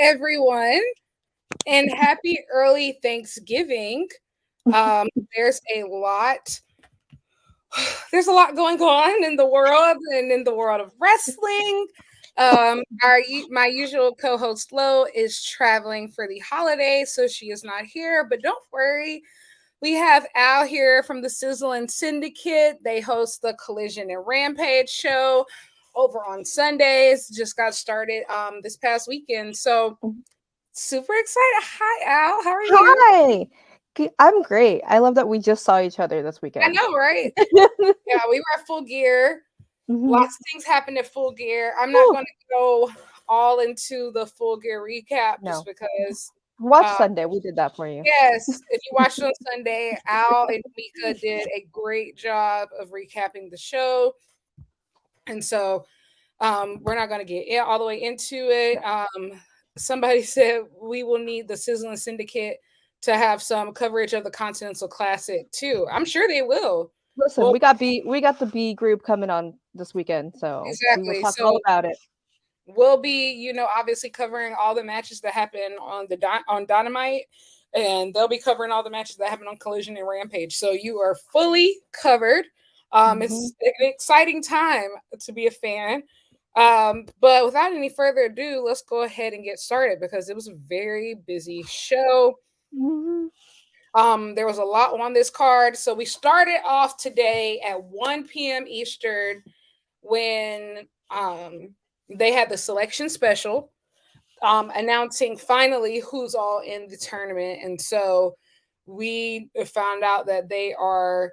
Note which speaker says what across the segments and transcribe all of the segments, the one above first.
Speaker 1: everyone, and happy early Thanksgiving. There's a lot. There's a lot going on in the world and in the world of wrestling. My usual co-host Lo is traveling for the holiday, so she is not here. But don't worry, we have Al here from the Sizzlin Syndicate. They host the Collision and Rampage show over on Sundays. Just got started this past weekend. So super excited. Hi, Al. How are you?
Speaker 2: Hi. I'm great. I love that we just saw each other this weekend.
Speaker 1: I know, right? Yeah, we were at Full Gear. Lots of things happened at Full Gear. I'm not going to go all into the Full Gear recap just because.
Speaker 2: Watch Sunday. We did that for you.
Speaker 1: Yes. If you watched it on Sunday, Al and Mika did a great job of recapping the show. And so we're not going to get all the way into it. Somebody said we will need the Sizzlin Syndicate to have some coverage of the Continental Classic too. I'm sure they will.
Speaker 2: Listen, we got the B group coming on this weekend, so
Speaker 1: exactly.
Speaker 2: We will talk all about it.
Speaker 1: We'll be, obviously covering all the matches that happen on Dynamite, and they'll be covering all the matches that happen on Collision and Rampage. So you are fully covered. It's an exciting time to be a fan. But without any further ado, let's go ahead and get started because it was a very busy show. There was a lot on this card. So we started off today at 1 p.m. Eastern when they had the selection special announcing finally who's all in the tournament. And so we found out that they are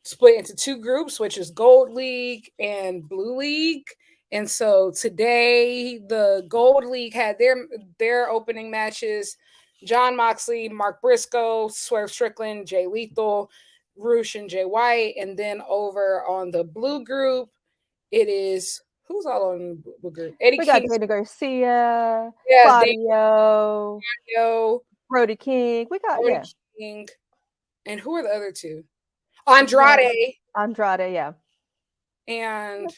Speaker 1: split into two groups, which is Gold League and Blue League. And so today the Gold League had their opening matches. John Moxley, Mark Briscoe, Swerve Strickland, Jay Lethal, Roosh, and Jay White. And then over on the Blue group, it is who's all on the Blue group?
Speaker 2: We got Dana Garcia, Claudio, Brody King. We got
Speaker 1: King. And who are the other two? Andrade,
Speaker 2: yeah.
Speaker 1: And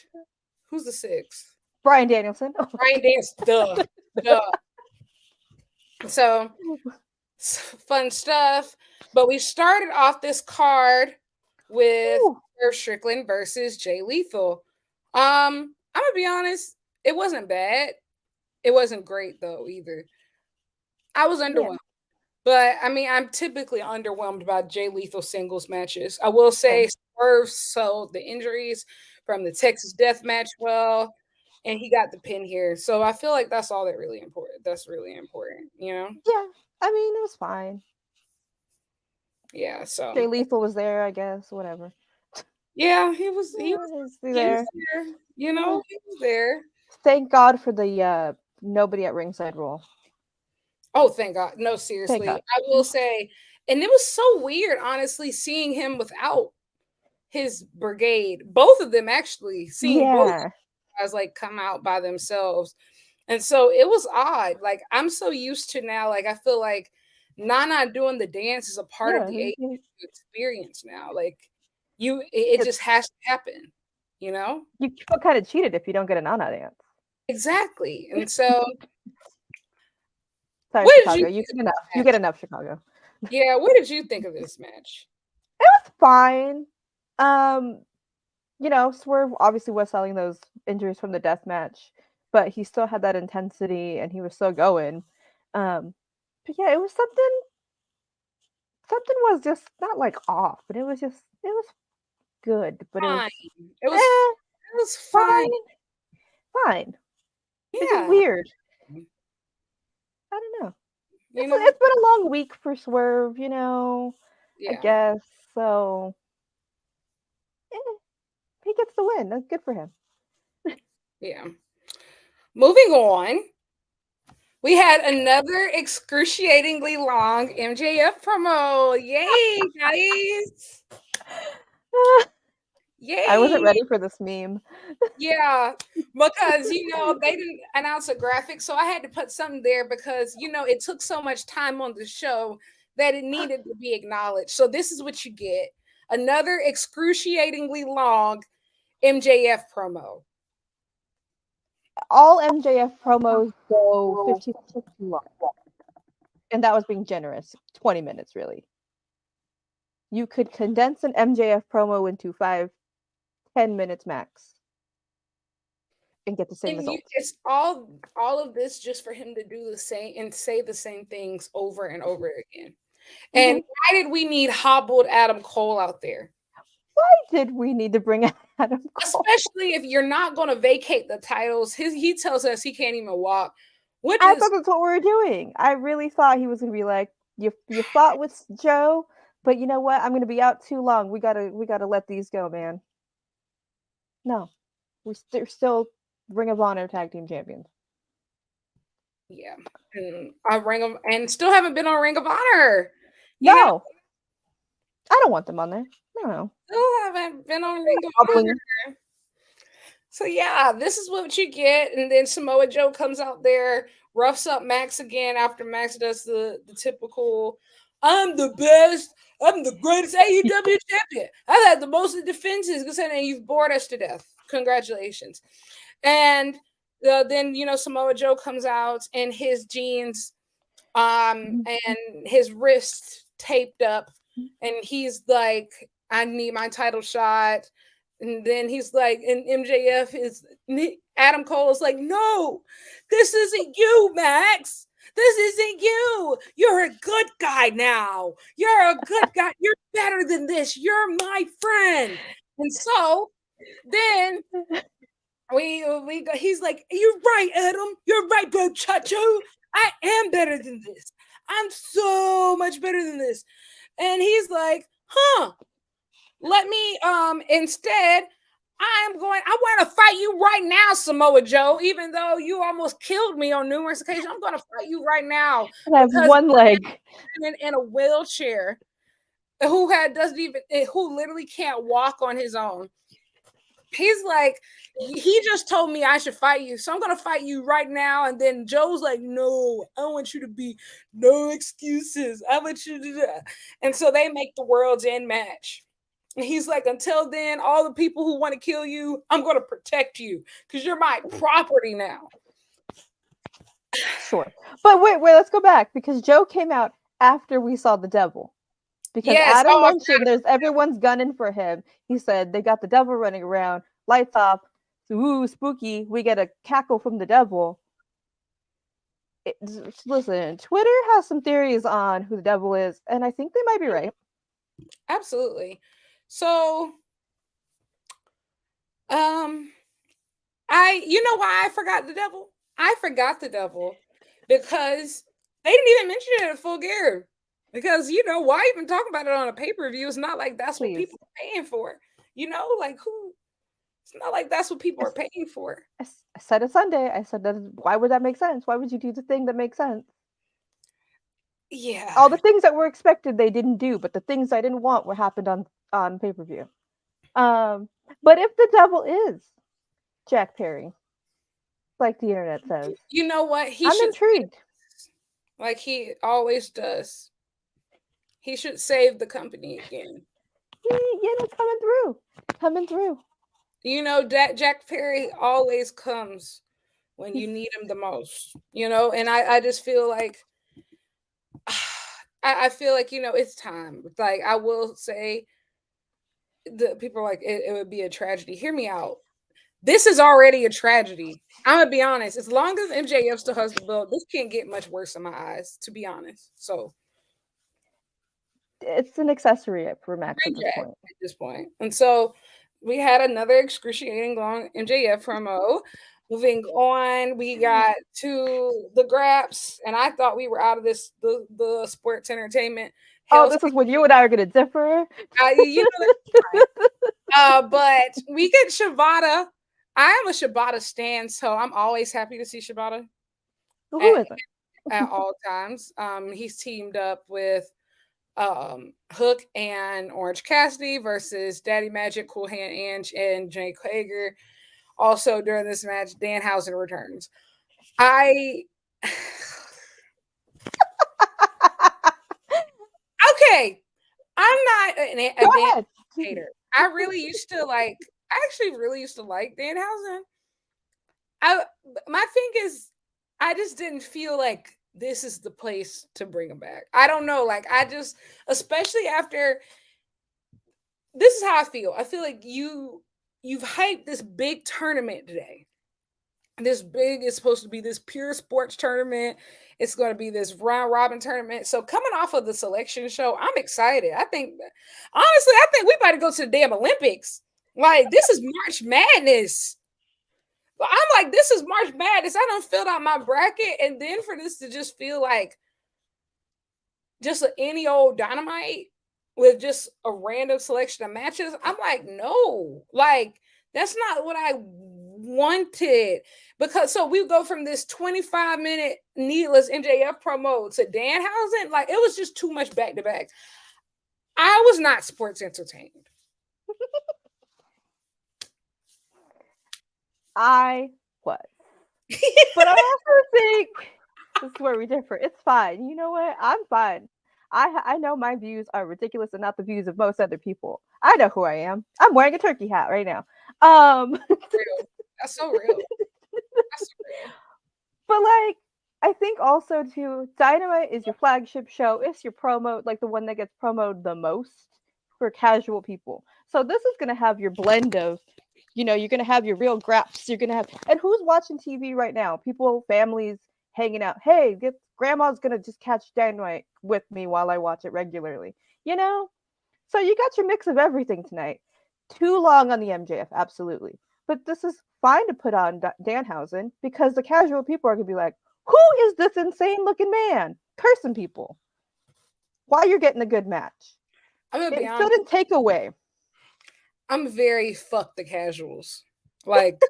Speaker 1: who's the sixth?
Speaker 2: Bryan Danielson.
Speaker 1: Bryan Danielson. Duh. So fun stuff. But we started off this card with Swerve Strickland versus Jay Lethal. I'm gonna be honest, it wasn't bad. It wasn't great though either. I was underwhelmed. But I mean, I'm typically underwhelmed by Jay Lethal singles matches. I will say Swerve sold the injuries from the Texas Death Match well, and he got the pin here. So I feel like that's all that's really important,
Speaker 2: Yeah, I mean, it was fine.
Speaker 1: Yeah, so
Speaker 2: Jay Lethal was there, I guess, whatever.
Speaker 1: Yeah, he was there. He was there.
Speaker 2: Thank God for the nobody at ringside rule.
Speaker 1: Oh, thank God. No, seriously. I will say, and it was so weird, honestly, seeing him without his brigade. Both of them actually, seeing both guys like come out by themselves. And so it was odd. Like, I'm so used to now, like, I feel like Nana doing the dance is a part of the AEW experience now. Like, it just has to happen,
Speaker 2: You feel kind of cheated if you don't get a Nana dance.
Speaker 1: Exactly. And so
Speaker 2: sorry, Chicago. You get enough. You get enough, Chicago.
Speaker 1: Yeah, what did you think of this match?
Speaker 2: It was fine. Swerve obviously was selling those injuries from the death match, but he still had that intensity and he was still going. But yeah, it was something was just not like off, but it was good. But
Speaker 1: fine. It was fine.
Speaker 2: Fine.
Speaker 1: Yeah.
Speaker 2: It's just weird. I don't know. It's been a long week for Swerve, I guess. So he gets the win. That's good for him.
Speaker 1: Yeah. Moving on. We had another excruciatingly long MJF promo. Yay, guys. Yay.
Speaker 2: I wasn't ready for this meme.
Speaker 1: Yeah, because, they didn't announce a graphic, so I had to put something there because, it took so much time on the show that it needed to be acknowledged. So this is what you get. Another excruciatingly long MJF promo.
Speaker 2: all MJF promos go 15 minutes too long. And that was being generous. 20 minutes, really. You could condense an MJF promo into 5-10 minutes max and get the same result.
Speaker 1: It's all of this just for him to do the same and say the same things over and over again. And why did we need hobbled Adam Cole out there?
Speaker 2: Why did we need to bring Adam Cole?
Speaker 1: Especially if you're not going to vacate the titles. He tells us he can't even walk.
Speaker 2: I thought that's what we were doing. I really thought he was going to be like, you fought with Joe, but you know what? I'm going to be out too long. We gotta let these go, man. No, we're still Ring of Honor tag team champions.
Speaker 1: Yeah, and still haven't been on Ring of Honor.
Speaker 2: No, I don't want them on there. No,
Speaker 1: still haven't been on Ring of Honor. So yeah, this is what you get, and then Samoa Joe comes out there, roughs up Max again after Max does the typical, "I'm the best, I'm the greatest AEW champion. I've had the most defenses, and you've bored us to death. Congratulations." And then Samoa Joe comes out in his jeans, and his wrist taped up, and he's like, "I need my title shot." And then he's like, and Adam Cole is like, "No, this isn't you, Max. This isn't you. You're a good guy now. You're a good guy. You're better than this. You're my friend." And so then he's like, "You're right, Adam. You're right, bro, Chacho. I am better than this. I'm so much better than this." And he's like, "Let me instead, I want to fight you right now, Samoa Joe, even though you almost killed me on numerous occasions. I'm going to fight you right now."
Speaker 2: I have one leg
Speaker 1: in a wheelchair who literally can't walk on his own. He's like, "He just told me I should fight you, so I'm going to fight you right now." And then Joe's like, "No, I want you to be no excuses. I want you to do that." And so they make the World's End match. And he's like, "Until then, all the people who want to kill you, I'm going to protect you because you're my property now."
Speaker 2: Sure. But wait, let's go back because Joe came out after we saw the devil. Because Adam mentioned everyone's gunning for him. He said they got the devil running around, lights off, ooh, spooky. We get a cackle from the devil. Listen, Twitter has some theories on who the devil is, and I think they might be right.
Speaker 1: Absolutely. So, why I forgot the devil? I forgot the devil because they didn't even mention it in Full Gear. Because why even talk about it on a pay-per-view? It's not like that's what people are paying for. Like who? It's not like that's what people are paying for.
Speaker 2: I said it Sunday. I said that. Why would that make sense? Why would you do the thing that makes sense?
Speaker 1: Yeah.
Speaker 2: All the things that were expected they didn't do, but the things I didn't want happened on pay-per-view. But if the devil is Jack Perry, like the internet says,
Speaker 1: you know what?
Speaker 2: I'm intrigued.
Speaker 1: Like he always does. He should save the company again.
Speaker 2: Coming through.
Speaker 1: Jack Perry always comes when you need him the most. And I just feel like I feel like it's time. Like I will say, the people are like it would be a tragedy. Hear me out. This is already a tragedy. I'm gonna be honest. As long as MJF still has the belt, this can't get much worse in my eyes, to be honest. So
Speaker 2: it's an accessory for Max at
Speaker 1: this point. And so we had another excruciating long MJF promo. Moving on, we got to the Graps, and I thought we were out of the sports entertainment.
Speaker 2: This is when you and I are going to differ.
Speaker 1: But we get Shibata. I am a Shibata stan, so I'm always happy to see Shibata.
Speaker 2: Who isn't?
Speaker 1: At all times. He's teamed up with Hook and Orange Cassidy versus Daddy Magic, Cool Hand Ange, and Jake Hager. Also during this match, Danhausen returns. Okay. I'm not a Dan hater. I actually really used to like Danhausen. my thing is, I just didn't feel like this is the place to bring him back. I don't know. Like, I just, especially after, this is how I feel. I feel like you've hyped this big tournament today. This big is supposed to be this pure sports tournament. It's going to be this round robin tournament. So coming off of the selection show, I'm excited. I think, honestly, I think we about to go to the damn Olympics. Like, this is March Madness. But I'm like, this is March Madness. I don't filled out my bracket, and then for this to just feel like just any old Dynamite with just a random selection of matches, I'm like, no, like that's not what I wanted. Because so we go from this 25-minute needless MJF promo to Danhausen, like it was just too much back to back. I was not sports entertained.
Speaker 2: I was. But I also think this is where we differ. It's fine. You know what? I'm fine. I know my views are ridiculous and not the views of most other people. I know who I am. I'm wearing a turkey hat right now.
Speaker 1: Real. That's so real. That's so real.
Speaker 2: But like, I think also too, Dynamite is your flagship show. It's your promo, like the one that gets promoted the most for casual people. So this is gonna have your blend of, you're gonna have your real graps. You're gonna have, and who's watching TV right now? People, families hanging out. Hey, grandma's gonna just catch Dynamite with me while I watch it regularly. So you got your mix of everything tonight. Too long on the MJF, absolutely. But this is fine to put on Danhausen because the casual people are going to be like, who is this insane looking man cursing people while you're getting a good match?
Speaker 1: I'm gonna be
Speaker 2: It
Speaker 1: honest.
Speaker 2: shouldn't take away.
Speaker 1: I'm very fuck the casuals. Like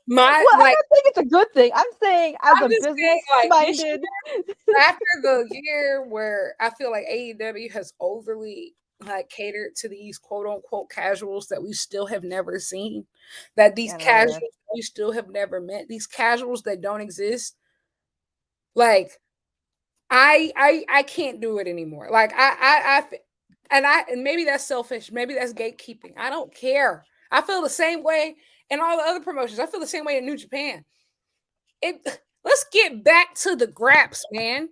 Speaker 1: I'm
Speaker 2: not saying it's a good thing. I'm saying as a business minded.
Speaker 1: After the year where I feel like AEW has overly like catered to these quote unquote casuals that we still have never seen, that these casuals we still have never met, these casuals that don't exist. Like I can't do it anymore. Like and maybe that's selfish, maybe that's gatekeeping. I don't care. I feel the same way in all the other promotions. I feel the same way in New Japan. Let's get back to the graps, man.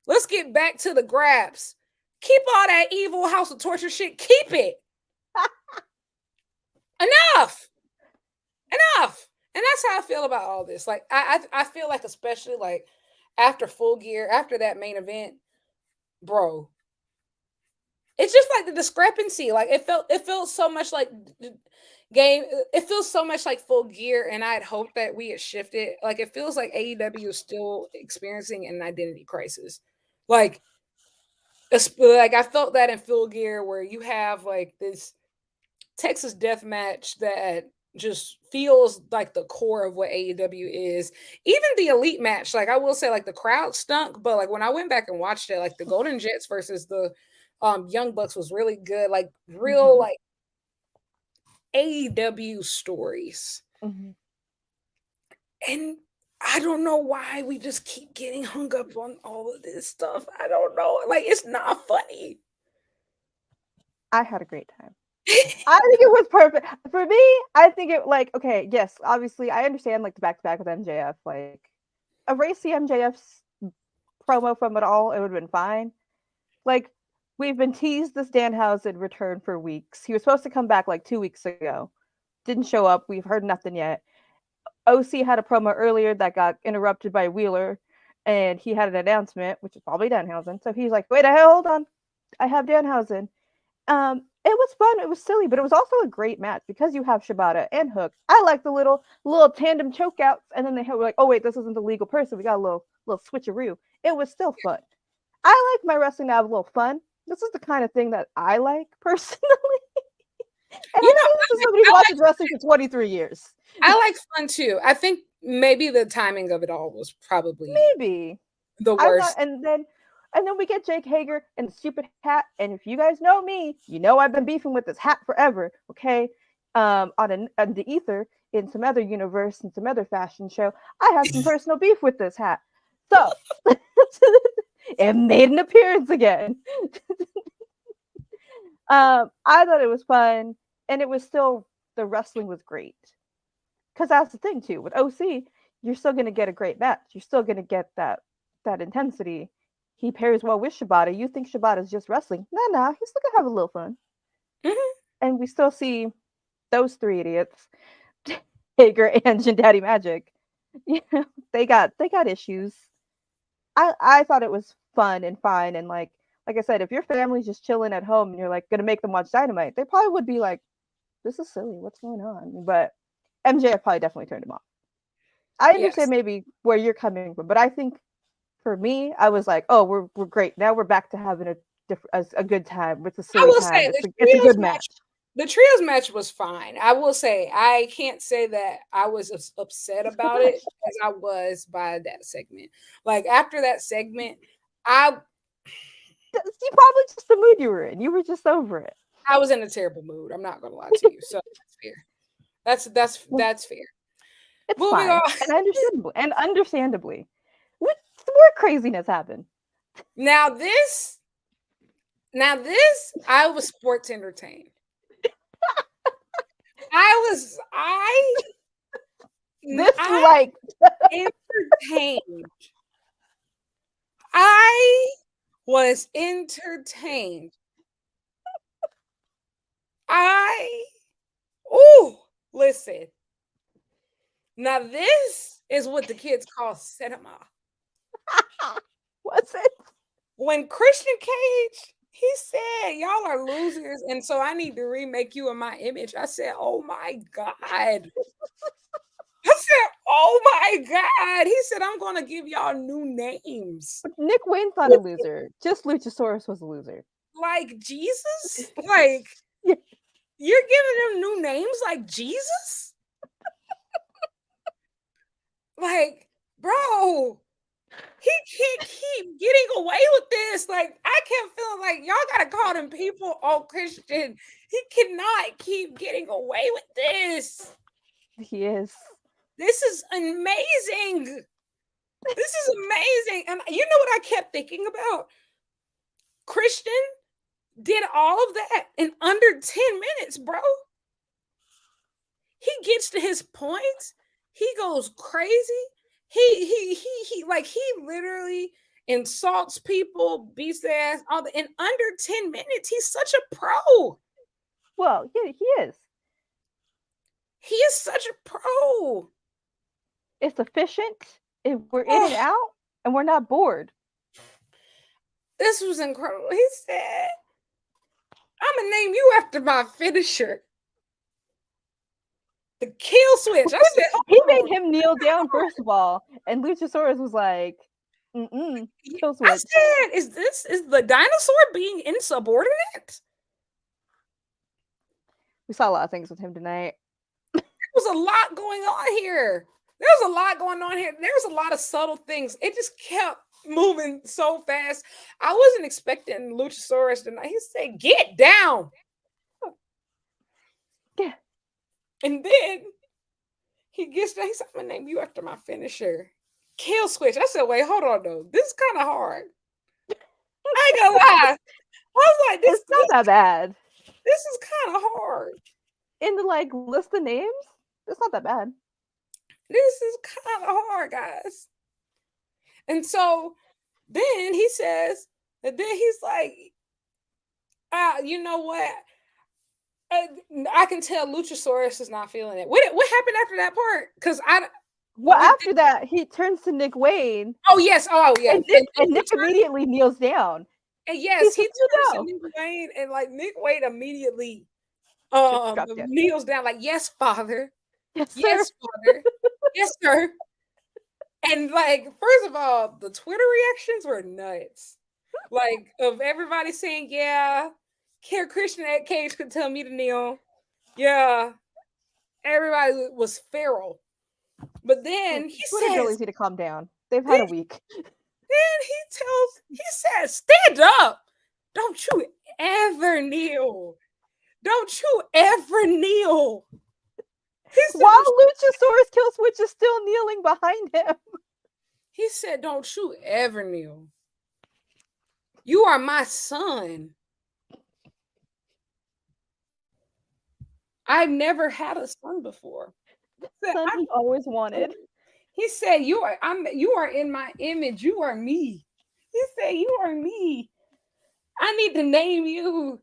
Speaker 1: Let's get back to the graps. Keep all that evil House of Torture shit. Keep it. Enough. And that's how I feel about all this. Like I feel like, especially like after Full Gear, after that main event, bro. It's just like the discrepancy. Like it felt so much like game. It feels so much like Full Gear, and I had hoped that we had shifted. Like it feels like AEW is still experiencing an identity crisis. Like I felt that in Full Gear, where you have like this Texas death match that just feels like the core of what AEW is. Even the elite match, like I will say, like the crowd stunk, but like when I went back and watched it, like the Golden Jets versus the Young Bucks was really good. Like real like AEW stories. And I don't know why we just keep getting hung up on all of this stuff. I don't know. Like, it's not funny.
Speaker 2: I had a great time. I think it was perfect. For me, I think it, like, okay, yes, obviously, I understand, like, the back-to-back with MJF. Like, erase the MJF's promo from it all, it would have been fine. Like, we've been teased this Danhausen return for weeks. He was supposed to come back, like, 2 weeks ago. Didn't show up. We've heard nothing yet. OC had a promo earlier that got interrupted by Wheeler, and he had an announcement, which is probably Danhausen. So he's like, wait, hold on. I have Danhausen. It was fun. It was silly, but it was also a great match because you have Shibata and Hook. I like the little tandem chokeouts, and then they were like, oh wait, this isn't the legal person. We got a little switcheroo. It was still fun. I like my wrestling to have a little fun. This is the kind of thing that I like personally. And I say this is somebody who watches wrestling for 23 years.
Speaker 1: I like fun too. I think maybe the timing of it all was probably the worst.
Speaker 2: And then we get Jake Hager in the stupid hat. And if you guys know me, you know I've been beefing with this hat forever. Okay, on the ether in some other universe in some other fashion show, I have some personal beef with this hat. So it made an appearance again. I thought it was fun, and it was still, the wrestling was great. because that's the thing too with OC. You're still gonna get a great match. You're still gonna get that intensity. He pairs well with Shibata. You think Shibata's just wrestling? Nah. He's still gonna have a little fun.
Speaker 1: Mm-hmm.
Speaker 2: And we still see those three idiots, Hager, Ange, and Daddy Magic. You know, they got issues. I thought it was fun and fine, and like I said, if your family's just chilling at home and you're like gonna make them watch Dynamite, they probably would be like, "This is silly. What's going on?" But MJF probably definitely turned him off. I understand
Speaker 1: Yes.
Speaker 2: maybe where you're coming from, but I think for me, I was like, "Oh, we're great. Now we're back to having a good time. It's a
Speaker 1: I
Speaker 2: silly
Speaker 1: will
Speaker 2: time.
Speaker 1: say the
Speaker 2: It's a
Speaker 1: trios
Speaker 2: good match."
Speaker 1: the trios match was fine. I will say I can't say that I was upset
Speaker 2: It's a good
Speaker 1: about
Speaker 2: match.
Speaker 1: it as I was by that segment. Like after that segment, I
Speaker 2: You probably just the mood you were in. You were just over it.
Speaker 1: I was in a terrible mood. I'm not gonna lie to you. So that's fair.
Speaker 2: Well,
Speaker 1: That's fair.
Speaker 2: it's
Speaker 1: Moving
Speaker 2: fine,
Speaker 1: on.
Speaker 2: and understandably, what more craziness happened?
Speaker 1: Now this I was sports entertained. I
Speaker 2: This you
Speaker 1: I
Speaker 2: like?
Speaker 1: entertained. I was entertained. I listen. Now this is what the kids call cinema.
Speaker 2: What's it?
Speaker 1: When Christian Cage, he said, "Y'all are losers, and so I need to remake you in my image." I said, "Oh my god." I said, "Oh my god." He said, "I'm gonna give y'all new names."
Speaker 2: Nick Wayne's not a loser. Just Luchasaurus was a loser.
Speaker 1: Like Jesus? Like
Speaker 2: Yeah.
Speaker 1: you're giving them new names like Jesus? Like, bro, he can't keep getting away with this. Like, I kept feeling like y'all gotta call them people all Christian. He cannot keep getting away with this.
Speaker 2: He is.
Speaker 1: This is amazing. This is amazing. And you know what I kept thinking about? Christian did all of that in under 10 minutes, bro. He gets to his points. He goes crazy. He literally insults people, beats their ass all in under 10 minutes. He's such a pro.
Speaker 2: Well, yeah, he is.
Speaker 1: He is such a pro.
Speaker 2: It's efficient. We're in and out, and we're not bored.
Speaker 1: This was incredible. He said, "I'm gonna name you after my finisher, the kill switch." I said,
Speaker 2: He
Speaker 1: "Hold
Speaker 2: made
Speaker 1: on."
Speaker 2: him kneel down first of all, and Luchasaurus was like, kill switch.
Speaker 1: I said, is the dinosaur being insubordinate?"
Speaker 2: We saw a lot of things with him tonight.
Speaker 1: There was a lot going on here. There was a lot going on here. There was a lot of subtle things. It just kept moving so fast. I wasn't expecting Luchasaurus tonight. He said, "Get down."
Speaker 2: Yeah.
Speaker 1: And then he gets down. He said, "I'm gonna name you after my finisher, kill switch." I said, "Wait, hold on though. This is kind of hard." I ain't gonna lie. I was like,
Speaker 2: It's not that bad.
Speaker 1: This is kind of hard.
Speaker 2: In the like list of names, it's not that bad.
Speaker 1: This is kind of hard, guys. And so then he says, and then he's like, you know what? I can tell Luchasaurus is not feeling it. What happened after that part? Because
Speaker 2: Well, after that, he turns to Nick Wayne.
Speaker 1: Oh yes,
Speaker 2: and Nick immediately kneels down.
Speaker 1: And yes, he turns to Nick Wayne, and like Nick Wayne immediately kneels down, like, "Yes, Father.
Speaker 2: Yes,
Speaker 1: yes, Father. Yes, sir." And like, first of all, the Twitter reactions were nuts. Like, of everybody saying, "Yeah, Care Christian at Cage could tell me to kneel." Yeah, everybody was feral. But then he
Speaker 2: Twitter
Speaker 1: says,
Speaker 2: girlies need to calm down. They've had a week.
Speaker 1: Then he says, "Stand up. Don't you ever kneel. Don't you ever kneel."
Speaker 2: While Luchasaurus Killswitch is still kneeling behind him.
Speaker 1: He said, "Don't you ever kneel. You are my son. I've never had a son before."
Speaker 2: Son he always wanted.
Speaker 1: He said, you are in my image. You are me. He said, you are me. I need to name you.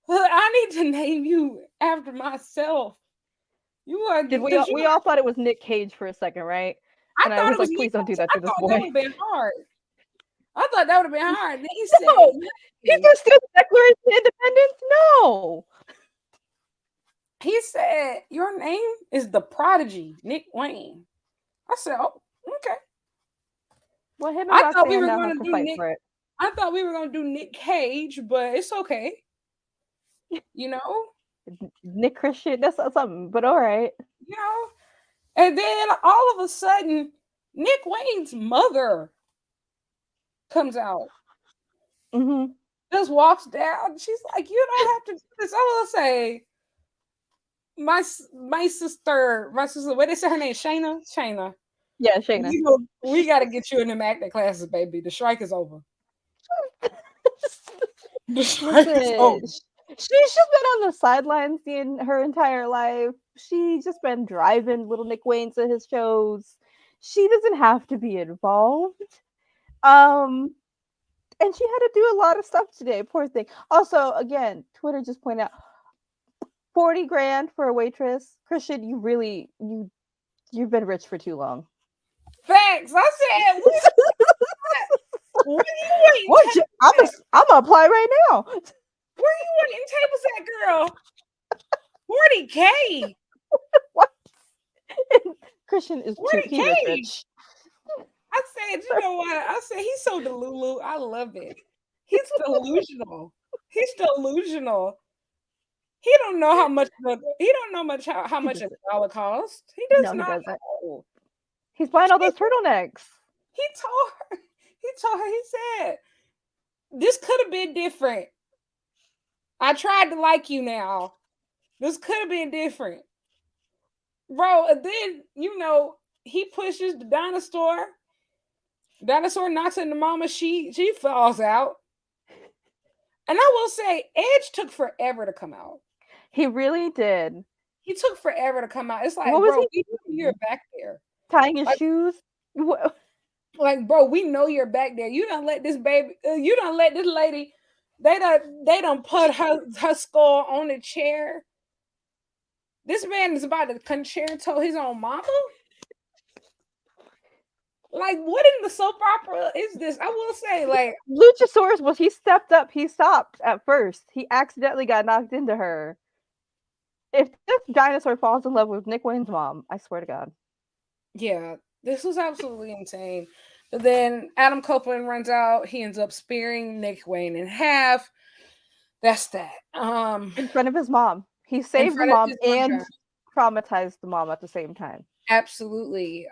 Speaker 1: I need to name you after myself. You are.
Speaker 2: We all thought it was Nick Cage for a second, right?
Speaker 1: I
Speaker 2: And I
Speaker 1: thought
Speaker 2: was
Speaker 1: it was
Speaker 2: like, please don't do that
Speaker 1: I
Speaker 2: to this
Speaker 1: thought
Speaker 2: boy.
Speaker 1: that would have been hard. I thought that would have been hard. Then he said,
Speaker 2: No, he just did the Declaration of Independence. No.
Speaker 1: He said, your name is the Prodigy, Nick Wayne. I said, oh, okay.
Speaker 2: Well, him and
Speaker 1: I thought we
Speaker 2: Roxanne
Speaker 1: were
Speaker 2: now
Speaker 1: going
Speaker 2: have
Speaker 1: to
Speaker 2: to
Speaker 1: do
Speaker 2: fight
Speaker 1: Nick.
Speaker 2: for it.
Speaker 1: I thought we were going to do Nick Cage, but it's okay. You know?
Speaker 2: Nick Christian, that's something, but all right.
Speaker 1: You know? And then all of a sudden, Nick Wayne's mother comes out.
Speaker 2: Mm-hmm.
Speaker 1: Just walks down. She's like, you don't have to do this. I will say, my sister, what they say her name? Shayna.
Speaker 2: Yeah, Shayna.
Speaker 1: We got to get you in them acting classes, baby. The strike is over. The strike is over.
Speaker 2: She's just been on the sidelines her entire life. She's just been driving little Nick Wayne to his shows. She doesn't have to be involved. And she had to do a lot of stuff today. Poor thing. Also, again, Twitter just pointed out 40 grand for a waitress. Christian, you've been rich for too long.
Speaker 1: Facts. I said, what are you waiting?
Speaker 2: I'm gonna apply right now.
Speaker 1: Where are you waiting tables at, girl? 40K.
Speaker 2: What? Christian is too rich.
Speaker 1: I said, you know what? I said he's so delulu. I love it. He's delusional. He's delusional. He don't know how much. He don't know how much a dollar costs. He does not know.
Speaker 2: He's buying all those turtlenecks.
Speaker 1: He told her. He said, "This could have been different. I tried to like you now. This could have been different, bro." And then he pushes the dinosaur. Dinosaur knocks into Mama. She falls out. And I will say, Edge took forever to come out.
Speaker 2: He really did.
Speaker 1: He took forever to come out. It's like, bro, we know you're back there.
Speaker 2: Tying his shoes?
Speaker 1: Like, bro, we know you're back there. You don't let this baby, you don't let this lady, they don't put her skull on the chair. This man is about to concerto his own mama? Like, what in the soap opera is this? I will say, like,
Speaker 2: Luchasaurus he stepped up, he stopped at first. He accidentally got knocked into her. If this dinosaur falls in love with Nick Wayne's mom, I swear to God.
Speaker 1: Yeah, this was absolutely insane. But then Adam Copeland runs out. He ends up spearing Nick Wayne in half. That's that.
Speaker 2: In front of his mom. He saved the mom and traumatized the mom at the same time.
Speaker 1: Absolutely.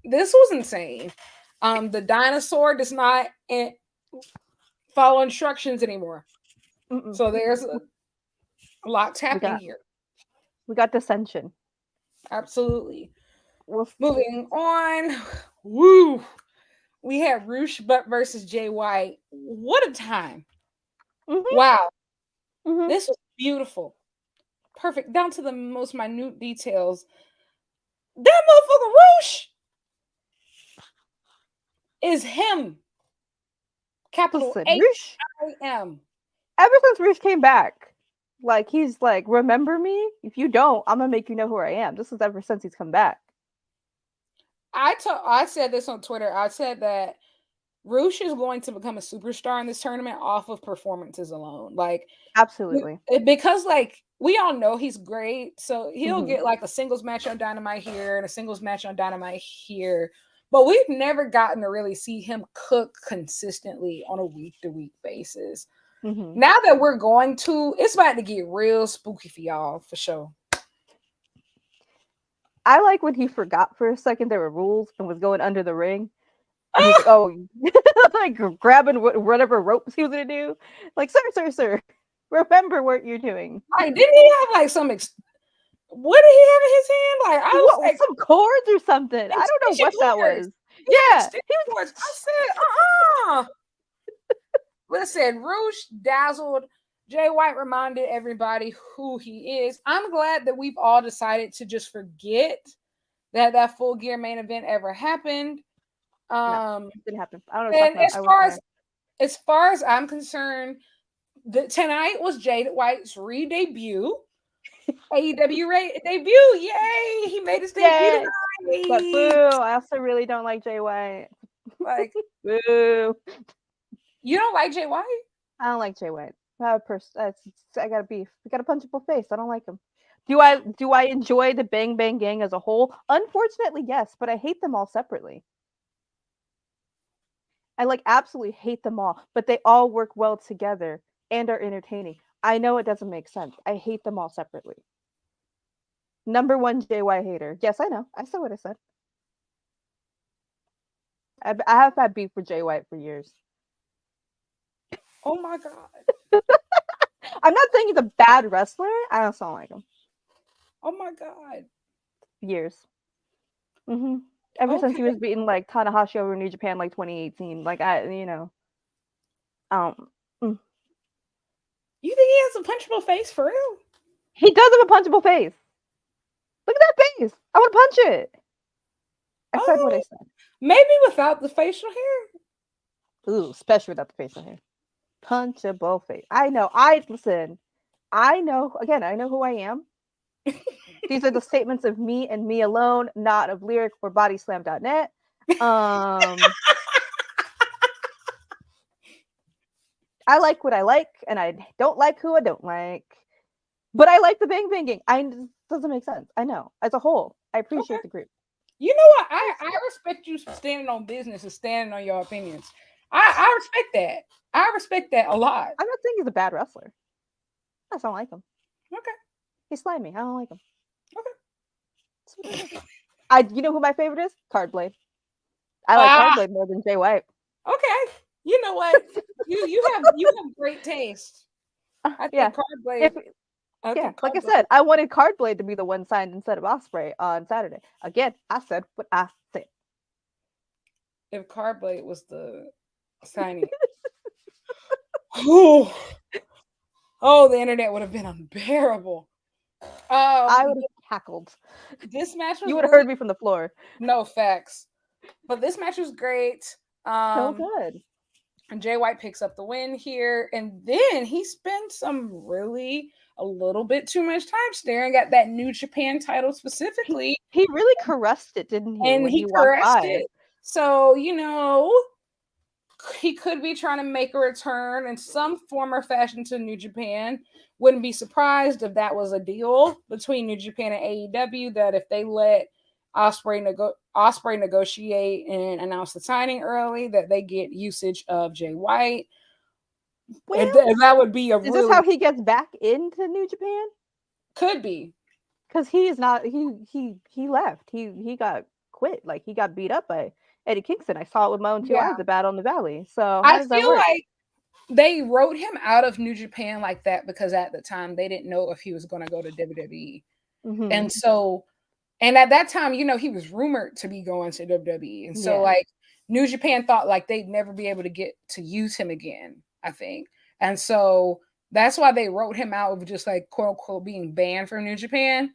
Speaker 1: This was insane. The dinosaur does not follow instructions anymore. Mm-mm. So there's a lot happening here.
Speaker 2: We got dissension.
Speaker 1: Absolutely. Moving on. Woo! We had Roosh Butt versus Jay White. What a time. Mm-hmm. Wow. Mm-hmm. This was beautiful. Perfect. Down to the most minute details. That motherfucker Roosh is him. Capital H-I-M.
Speaker 2: Ever since Roosh came back, like, he's like, remember me? If you don't, I'm gonna make you know who I am. This is ever since he's come back.
Speaker 1: I said this on Twitter. I said that Roosh is going to become a superstar in this tournament off of performances alone. Like,
Speaker 2: absolutely.
Speaker 1: Because, like, we all know he's great. So he'll get like a singles match on Dynamite here and a singles match on Dynamite here. But we've never gotten to really see him cook consistently on a week-to-week basis. Mm-hmm. Now that we're going to, it's about to get real spooky for y'all, for sure.
Speaker 2: I like when he forgot for a second there were rules and was going under the ring. And he's like grabbing whatever ropes he was going to do. Like, sir, remember what you're doing.
Speaker 1: Like, didn't he have like some... What did he have in his hand? Like, I was like,
Speaker 2: some cords or something. I don't know what that was. Yeah.
Speaker 1: I said, Listen, Roosh dazzled Jay White reminded everybody who he is. I'm glad that we've all decided to just forget that Full Gear main event ever happened.
Speaker 2: No, didn't happen. I don't know what
Speaker 1: And
Speaker 2: you're talking about.
Speaker 1: as far as I'm concerned, tonight was Jay White's re-debut. AEW debut. Yay! He made his debut
Speaker 2: Yay! But boo!
Speaker 1: tonight.
Speaker 2: I also really don't like Jay White.
Speaker 1: Like,
Speaker 2: boo!
Speaker 1: you don't like Jay White?
Speaker 2: I don't like Jay White. I got a beef. We got a punchable face. I don't like him. Do I enjoy the Bang Bang Gang as a whole? Unfortunately, yes, but I hate them all separately. I like absolutely hate them all, but they all work well together and are entertaining. I know it doesn't make sense. I hate them all separately. Number one Jay White hater. Yes, I know. I said what I said. I have had beef with Jay White for years.
Speaker 1: Oh my god.
Speaker 2: I'm not saying he's a bad wrestler. I just don't like him.
Speaker 1: Oh my god.
Speaker 2: Years. Ever since he was beating like Tanahashi over New Japan like 2018. Like
Speaker 1: You think he has a punchable face for real?
Speaker 2: He does have a punchable face. Look at that face. I want to punch it. I said what I said.
Speaker 1: Maybe without the facial hair.
Speaker 2: Ooh, especially without the facial hair. Punchable face. I know. Listen. I know. Again, I know who I am. These are the statements of me and me alone, not of Lyric or BodySlam.net. I like what I like, and I don't like who I don't like. But I like the Bang Banging. It doesn't make sense. I know. As a whole, I appreciate the group.
Speaker 1: You know what? I respect you standing on business and standing on your opinions. I respect that. I respect that a lot.
Speaker 2: I'm not saying he's a bad wrestler. I just don't like him.
Speaker 1: Okay.
Speaker 2: He's slimy. I don't like him.
Speaker 1: Okay.
Speaker 2: You know who my favorite is? Cardblade. I like Cardblade more than Jay White.
Speaker 1: Okay. You know what? you have great taste. I think Cardblade.
Speaker 2: Like I said, I wanted Cardblade to be the one signed instead of Ospreay on Saturday. Again, I said what I said.
Speaker 1: If Cardblade was the signing, oh, the internet would have been unbearable.
Speaker 2: I would have cackled.
Speaker 1: This match was
Speaker 2: you would have heard me from the floor.
Speaker 1: No facts, but this match was great.
Speaker 2: So good.
Speaker 1: And Jay White picks up the win here, and then he spends a little bit too much time staring at that New Japan title specifically.
Speaker 2: He really caressed it, didn't he?
Speaker 1: And
Speaker 2: when
Speaker 1: he caressed it. So, he could be trying to make a return in some form or fashion to New Japan. Wouldn't be surprised if that was a deal between New Japan and AEW, that if they let Ospreay negotiate and announce the signing early, that they get usage of Jay White.
Speaker 2: Well,
Speaker 1: that would be
Speaker 2: is this how he gets back into New Japan?
Speaker 1: Could be.
Speaker 2: Because he is not he left. He got quit. Like he got beat up by Eddie Kingston. I saw it with my own two eyes, the Battle in the Valley. So
Speaker 1: I feel like they wrote him out of New Japan like that because at the time they didn't know if he was going to go to WWE. Mm-hmm. And so, and at that time, he was rumored to be going to WWE. And so like New Japan thought like they'd never be able to get to use him again, I think. And so that's why they wrote him out of just like quote unquote being banned from New Japan.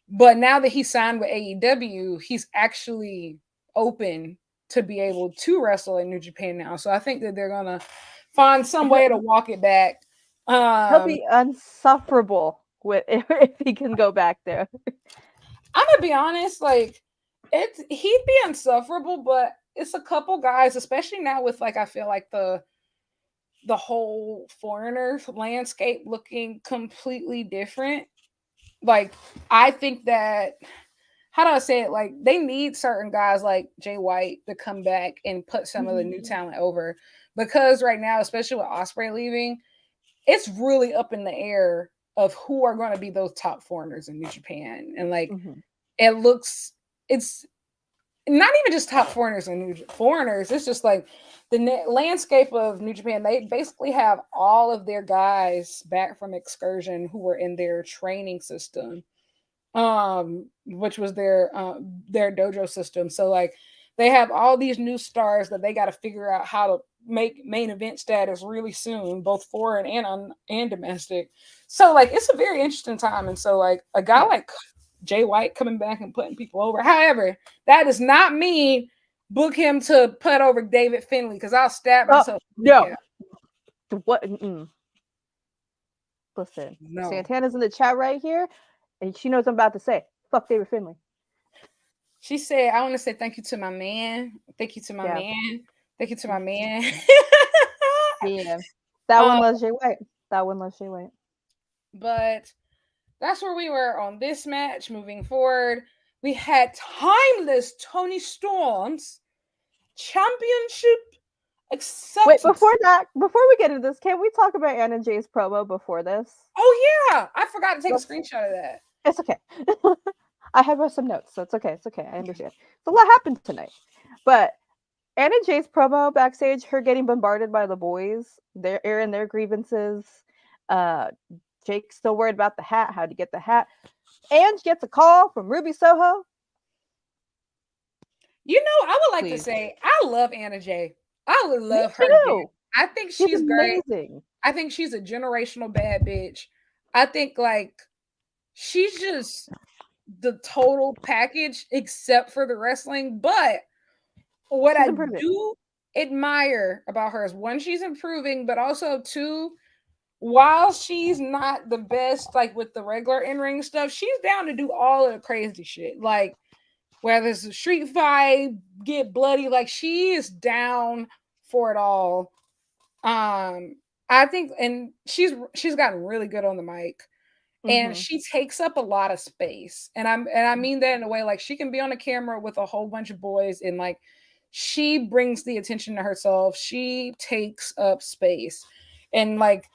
Speaker 1: But now that he signed with AEW, he's actually open to be able to wrestle in New Japan now. So I think that they're going to find some way to walk it back.
Speaker 2: He'll be insufferable if he can go back there.
Speaker 1: I'm going to be honest, like he'd be insufferable, but it's a couple guys, especially now with like, I feel like the whole foreigner landscape looking completely different. Like, I think that, how do I say it? Like, they need certain guys like Jay White to come back and put some of the new talent over. Because right now, especially with Ospreay leaving, it's really up in the air of who are going to be those top foreigners in New Japan. And like, it's not even just top foreigners and foreigners. It's just like the landscape of New Japan. They basically have all of their guys back from excursion who were in their training system, which was their dojo system. So like they have all these new stars that they got to figure out how to make main event status really soon, both foreign and domestic. So like it's a very interesting time. And so like a guy like Jay White coming back and putting people over. However, that does not mean book him to put over David Finlay because I'll stab myself.
Speaker 2: No. What? Listen,
Speaker 1: No.
Speaker 2: Santana's in the chat right here, and she knows what I'm about to say. Fuck David Finlay.
Speaker 1: She said, I want to say thank you to my man. Thank you to my man. Thank you to my man.
Speaker 2: Yeah. That one loves Jay White. That one loves Jay White.
Speaker 1: But that's where we were on this match. Moving forward, we had timeless Toni Storm's championship acceptance.
Speaker 2: Wait, before we get into this, can we talk about Anna Jay's promo before this?
Speaker 1: Oh yeah, I forgot to take a screenshot of that.
Speaker 2: It's okay. I have some notes, so it's okay. It's okay. I understand. So what happened tonight? But Anna Jay's promo backstage, her getting bombarded by the boys, they're airing their grievances. Jake's still worried about the hat, how to get the hat. Ange gets a call from Ruby Soho.
Speaker 1: You know, I would like to say I love Anna Jay. I would love her. I think she's great. Amazing. I think she's a generational bad bitch. I think like she's just the total package except for the wrestling. But what I do admire about her is one, she's improving, but also two, while she's not the best like with the regular in-ring stuff, she's down to do all of the crazy shit. Like whether it's a street fight, get bloody, like she is down for it all. I think, and she's gotten really good on the mic, and she takes up a lot of space. And I mean that in a way like she can be on the camera with a whole bunch of boys, and like she brings the attention to herself. She takes up space, and like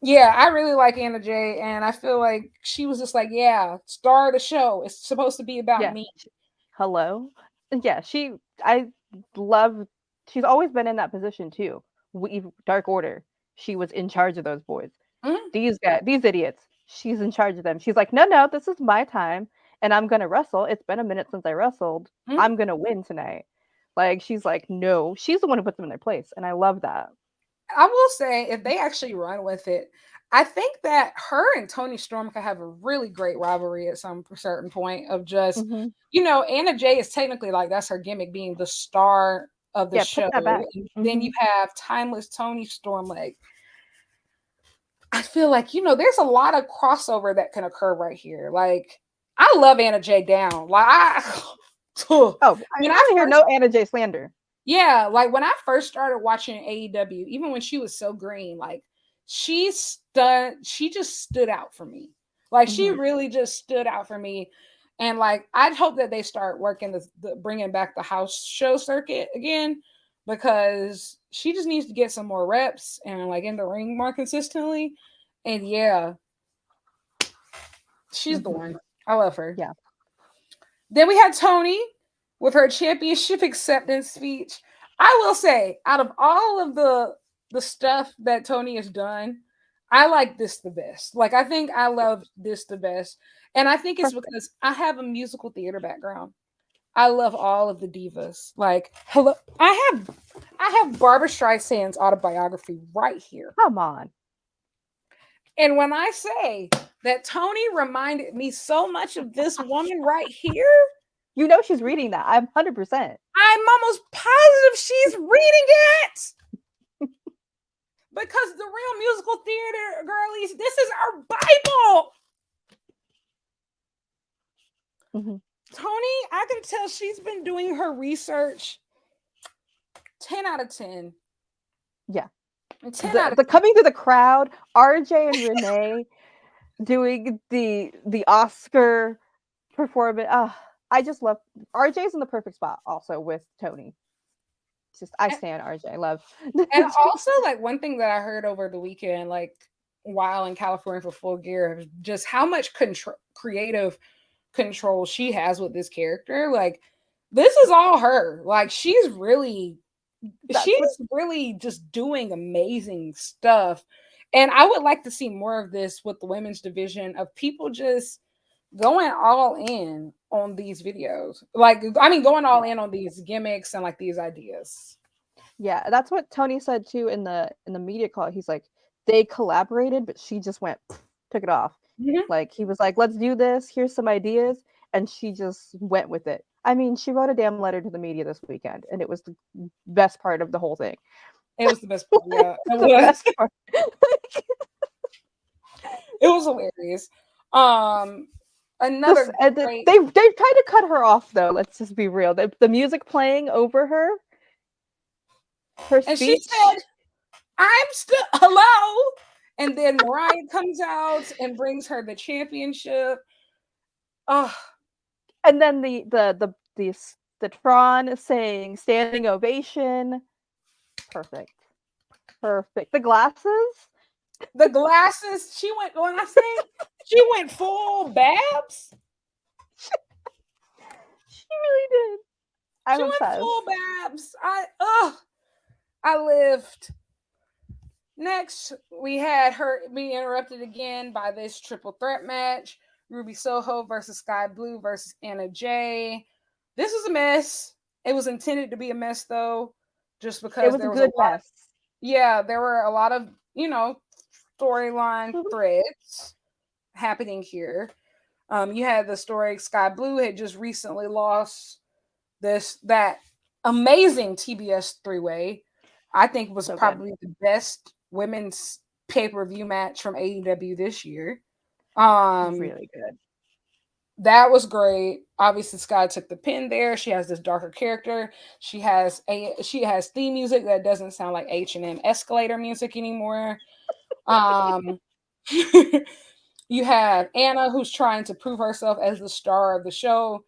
Speaker 1: yeah, I really like Anna Jay, and I feel like she was just like, yeah, star of the show. It's supposed to be about me.
Speaker 2: Hello. Yeah, she's always been in that position too. Dark Order, she was in charge of those boys. These idiots, she's in charge of them. She's like, no, this is my time, and I'm gonna wrestle. It's been a minute since I wrestled. I'm gonna win tonight. Like she's like, no, she's the one who puts them in their place, and I love that.
Speaker 1: I will say, if they actually run with it, I think that her and Toni Storm could have a really great rivalry at some certain point of just, you know, Anna Jay is technically like that's her gimmick, being the star of the show. Then you have timeless Toni Storm. Like, I feel like, you know, there's a lot of crossover that can occur right here. Like, I love Anna Jay down. Like, I
Speaker 2: don't hear no Anna Jay slander.
Speaker 1: Yeah, like when I first started watching AEW, even when she was so green, like she just stood out for me. Like she really just stood out for me. And like I'd hope that they start working the bringing back the house show circuit again, because she just needs to get some more reps and like in the ring more consistently. And yeah, she's the one. I love her.
Speaker 2: Yeah.
Speaker 1: Then we had Toni with her championship acceptance speech. I will say, out of all of the stuff that Toni has done, I like this the best. Like, I think I love this the best. And I think it's because I have a musical theater background. I love all of the divas. Like, hello, I have Barbra Streisand's autobiography right here.
Speaker 2: Come on.
Speaker 1: And when I say that Toni reminded me so much of this woman right here,
Speaker 2: you know she's reading that. I'm 100%.
Speaker 1: I'm almost positive she's reading it. Because the real musical theater girlies, this is our Bible. Toni, I can tell she's been doing her research. 10 out of 10.
Speaker 2: Yeah. The coming through the crowd, RJ and Renee doing the Oscar performance. I just love RJ's in the perfect spot also with Toni. Just I stand RJ. I love.
Speaker 1: And also like one thing that I heard over the weekend, like while in California for Full Gear, just how much creative control she has with this character. Like this is all her. Like she's really just doing amazing stuff. And I would like to see more of this with the women's division, of people just going all in on these videos. Like, I mean, going all in on these gimmicks and like these ideas.
Speaker 2: Yeah, that's what Tony said too in the media call. He's like, they collaborated, but she just went, took it off.
Speaker 1: Mhm.
Speaker 2: Like he was like, let's do this. Here's some ideas, and she just went with it. I mean, she wrote a damn letter to the media this weekend, and it was the best part of the whole thing.
Speaker 1: It was the best part. Yeah, it
Speaker 2: The
Speaker 1: was.
Speaker 2: best part.
Speaker 1: It was hilarious. Um,
Speaker 2: This,
Speaker 1: another
Speaker 2: and
Speaker 1: great,
Speaker 2: they've tried to cut her off though. Let's just be real. The music playing over her
Speaker 1: and she
Speaker 2: speech,
Speaker 1: said, "I'm still hello," and then Mariah comes out and brings her the championship. Oh,
Speaker 2: and then the Tron saying standing ovation. Perfect. Perfect. The glasses?
Speaker 1: the glasses. She went. When I say she went full Babs,
Speaker 2: She really did. I'm
Speaker 1: she went
Speaker 2: obsessed.
Speaker 1: full Babs. I lived. Next, we had her be interrupted again by this triple threat match: Ruby Soho versus Sky Blue versus Anna Jay. This was a mess. It was intended to be a mess though, just
Speaker 2: It
Speaker 1: because
Speaker 2: was a
Speaker 1: there was a
Speaker 2: good
Speaker 1: lot of,
Speaker 2: mess.
Speaker 1: yeah, there were a lot of, storyline
Speaker 2: Mhm.
Speaker 1: threads happening here. You had the story Sky Blue had just recently lost that amazing TBS three way. I think was
Speaker 2: So good.
Speaker 1: probably the best women's pay per view match from AEW this year.
Speaker 2: Really good.
Speaker 1: That was great. Obviously, Sky took the pin there. She has this darker character. She has theme music that doesn't sound like H&M escalator music anymore. Um, you have Anna who's trying to prove herself as the star of the show,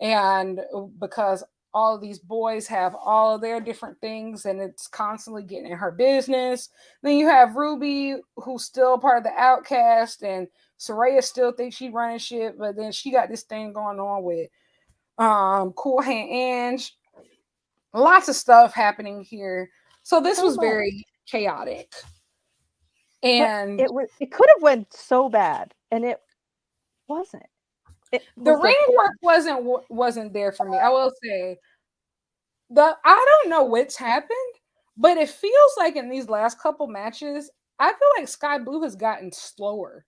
Speaker 1: and because all of these boys have all of their different things and it's constantly getting in her business. Then you have Ruby who's still part of the outcast, and Soraya still thinks she's running shit, but then she got this thing going on with Cool Hand Ange. Lots of stuff happening here. So this
Speaker 2: So
Speaker 1: was
Speaker 2: much.
Speaker 1: very chaotic.
Speaker 2: But
Speaker 1: And
Speaker 2: it could have went so bad, and it wasn't. It
Speaker 1: the
Speaker 2: was the
Speaker 1: ring work wasn't there for me. I will say I don't know what's happened, but it feels like in these last couple matches, I feel like Sky Blue has gotten slower.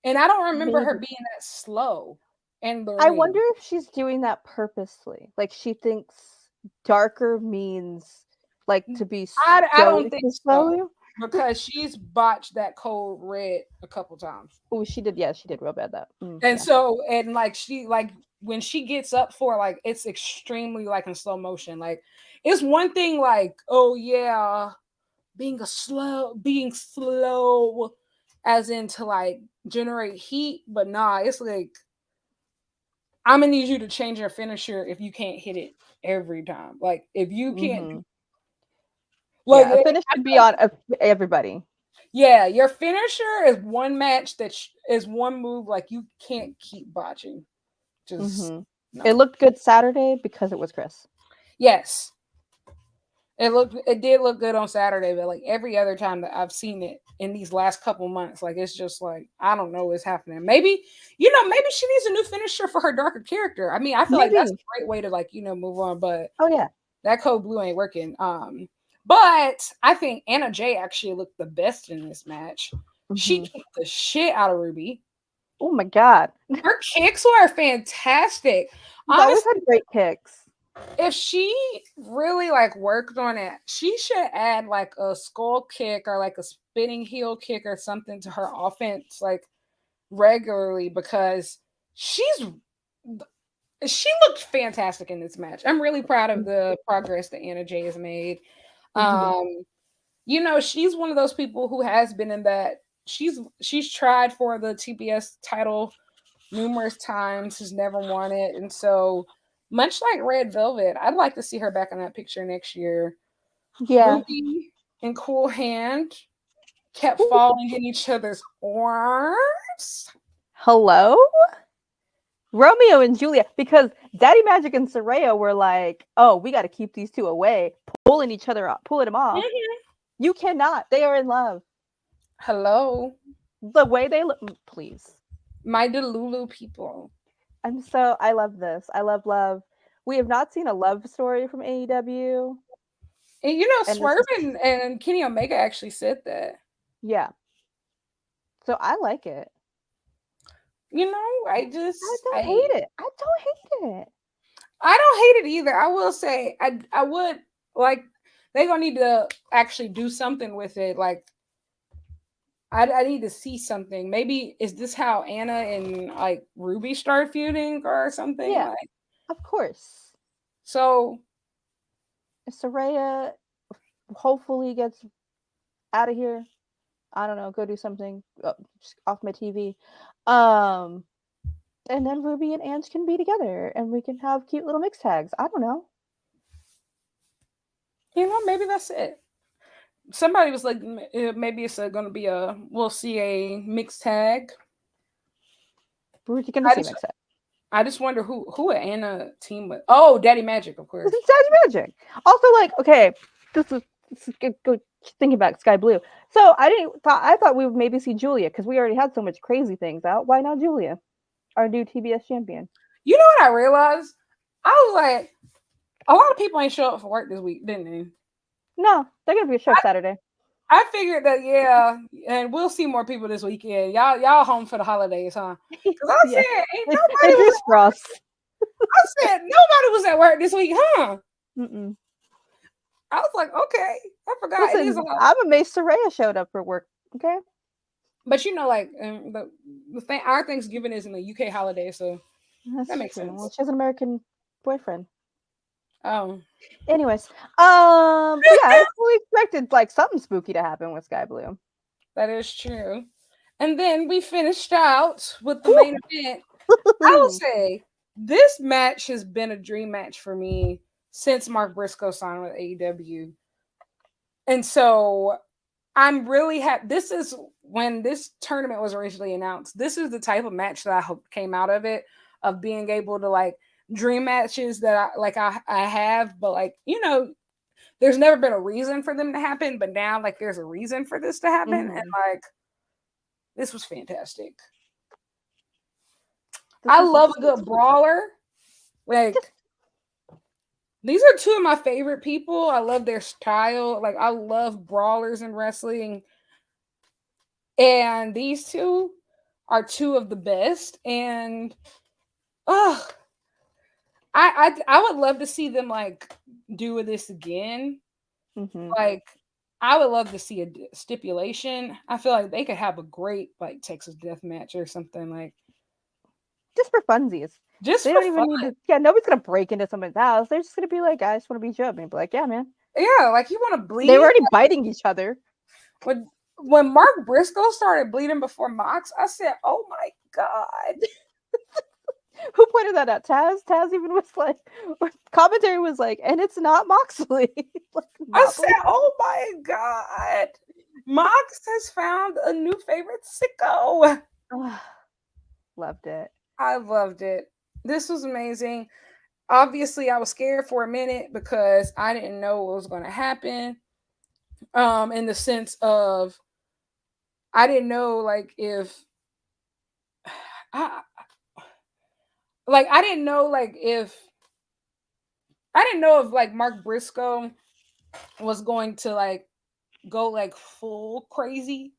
Speaker 1: And I don't remember her
Speaker 2: maybe.
Speaker 1: being that slow in the
Speaker 2: I wonder
Speaker 1: ring.
Speaker 2: if she's doing that purposely. Like she thinks darker means like to be
Speaker 1: I don't think
Speaker 2: stoically
Speaker 1: so
Speaker 2: slow.
Speaker 1: because she's botched that code red a couple times.
Speaker 2: Oh, she did. Yeah, she did real bad. That.
Speaker 1: And
Speaker 2: Yeah.
Speaker 1: so, and like she, like when she gets up for like, it's extremely like in slow motion. Like it's one thing like, oh yeah, being slow as in to like generate heat, but nah, it's like I'm gonna need you to change your finisher if you can't hit it every time. Like if you can't
Speaker 2: Mm-hmm.
Speaker 1: like
Speaker 2: Yeah, a
Speaker 1: I
Speaker 2: finish should be
Speaker 1: feel like
Speaker 2: on everybody.
Speaker 1: yeah, your finisher is one match that is one move like you can't keep botching. Just
Speaker 2: Mm-hmm. It
Speaker 1: no.
Speaker 2: looked good Saturday because it was Chris.
Speaker 1: Yes, it did look good on Saturday, but like every other time that I've seen it in these last couple months, like it's just like I don't know what's happening. Maybe maybe she needs a new finisher for her darker character. I mean, I feel like that's
Speaker 2: Maybe.
Speaker 1: a great way to like move on, but
Speaker 2: Oh yeah.
Speaker 1: that code blue ain't working. But I think Anna Jay actually looked the best in this match. She
Speaker 2: Mm-hmm.
Speaker 1: kicked the shit out of Ruby.
Speaker 2: Oh my god.
Speaker 1: Her kicks were fantastic.
Speaker 2: She's always
Speaker 1: Honestly,
Speaker 2: had great kicks.
Speaker 1: if she really like worked on it, she should add like a skull kick or like a spinning heel kick or something to her offense like regularly because she's she looked fantastic in this match. I'm really proud of the progress that Anna Jay has made.
Speaker 2: Mm-hmm.
Speaker 1: Um, she's one of those people who has been in that she's tried for the TBS title numerous times, has never won it, and so much like Red Velvet, I'd like to see her back in that picture next year.
Speaker 2: Yeah.
Speaker 1: Ruby and Cool Hand kept falling in each other's arms.
Speaker 2: Hello? Romeo and Juliet, because Daddy Magic and Soraya were like, "Oh, we got to keep these two away," pulling each other up, pulling them off.
Speaker 1: Mhm.
Speaker 2: You cannot. They are in love.
Speaker 1: Hello,
Speaker 2: The way they look, please.
Speaker 1: my Delulu people.
Speaker 2: I love this. I love love. We have not seen a love story from AEW.
Speaker 1: And you know,
Speaker 2: And this
Speaker 1: Swerve
Speaker 2: is,
Speaker 1: and Kenny Omega actually said that.
Speaker 2: yeah. So I like it.
Speaker 1: You know,
Speaker 2: I don't hate it. I don't hate it.
Speaker 1: I don't hate it either. I will say I would like they're gonna need to actually do something with it. Like I need to see something. Maybe is this how Anna and like Ruby start feuding or something?
Speaker 2: Yeah,
Speaker 1: Like
Speaker 2: of course.
Speaker 1: so
Speaker 2: Saraya hopefully gets out of here. I don't know, go do something off my TV. And then Ruby and Ange can be together and we can have cute little mix tags. I don't know.
Speaker 1: you know, maybe that's it. Somebody was like, maybe it's going to be we'll see a mixed tag.
Speaker 2: We're gonna
Speaker 1: I
Speaker 2: see
Speaker 1: just,
Speaker 2: mix tag.
Speaker 1: I just wonder who would Anna team with. Oh, Daddy Magic, of course.
Speaker 2: This is Daddy Magic. Also, like, okay, this is go thinking back Sky Blue. So I thought we would maybe see Julia because we already had so much crazy things out. Why not Julia, our new TBS champion?
Speaker 1: You know what I realized? I was like, a lot of people ain't show up for work this week, didn't they?
Speaker 2: No, they're gonna be a show Saturday.
Speaker 1: I figured that, yeah, and we'll see more people this weekend. Y'all home for the holidays, huh? Because I
Speaker 2: Yeah,
Speaker 1: said, ain't
Speaker 2: they
Speaker 1: nobody
Speaker 2: drew
Speaker 1: was.
Speaker 2: straws.
Speaker 1: I said nobody was at work this week, huh?
Speaker 2: Mm-mm.
Speaker 1: I was like, okay, I forgot it is a
Speaker 2: Listen,
Speaker 1: lot.
Speaker 2: I'm amazed Saraya showed up for work. Okay,
Speaker 1: But you know, like our Thanksgiving is in the UK holiday, so
Speaker 2: that's
Speaker 1: that makes
Speaker 2: true. Well,
Speaker 1: sense.
Speaker 2: she has an American boyfriend.
Speaker 1: Oh,
Speaker 2: Anyways, but yeah, I fully expected like something spooky to happen with Sky Blue.
Speaker 1: that is true. And then we finished out with the main event. I will say this match has been a dream match for me since Mark Briscoe signed with AEW. And so I'm really happy. This is when this tournament was originally announced. This is the type of match that I hope came out of it, of being able to like dream matches that I have, but like, you know, there's never been a reason for them to happen, but now like there's a reason for this to happen. And like this was fantastic. I love a good brawler. Like these are two of my favorite people. I love their style. Like I love brawlers in wrestling. And these two are two of the best. And oh, I would love to see them like do this again. Like I would love to see a stipulation. I feel like they could have a great like Texas death match or something like
Speaker 2: just for funsies.
Speaker 1: Just
Speaker 2: they
Speaker 1: for
Speaker 2: don't even
Speaker 1: fun.
Speaker 2: need to. Yeah, nobody's gonna break into someone's house. They're just gonna be like, "I just want to beat you up," and be like, "Yeah, man."
Speaker 1: Yeah, like you want to bleed.
Speaker 2: They were already biting each other.
Speaker 1: When Mark Briscoe started bleeding before Mox, I said, "Oh my god."
Speaker 2: Who pointed that out? Taz? Taz even was like, commentary was like, and it's not Moxley.
Speaker 1: Like, I said, oh my god. Mox has found a new favorite sicko.
Speaker 2: Loved it.
Speaker 1: I loved it. This was amazing. Obviously, I was scared for a minute because I didn't know what was going to happen. In the sense of, I didn't know like if I didn't know like if like Mark Briscoe was going to like go like full crazy,